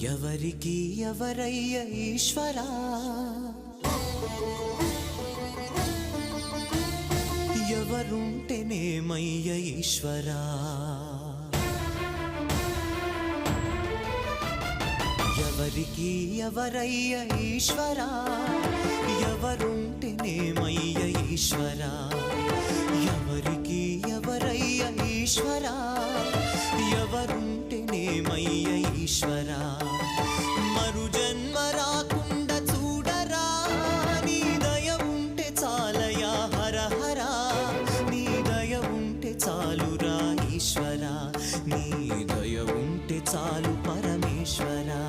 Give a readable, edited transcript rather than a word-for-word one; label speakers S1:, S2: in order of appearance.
S1: ఎవరికి ఎవరయ్య ఈశ్వరా, ఎవరుంటేనేమయ్య ఈశ్వరా. ఎవరికి ఎవరయ్య ఈశ్వరా, ఎవరుంటేనేమయ్య ఈశ్వరా. ఎవరికి ఎవరయ్య ఈశ్వరా, ఎవరుంటేనేమయ్య ఈశ్వరా. మరు జన్మ రాకుండా చూడరా, నీ దయ ఉంటే చాలయా హర హరా. నీ దయ ఉంటే చాలురా ఈశ్వరా, నీ దయ ఉంటే చాలు పరమేశ్వరా.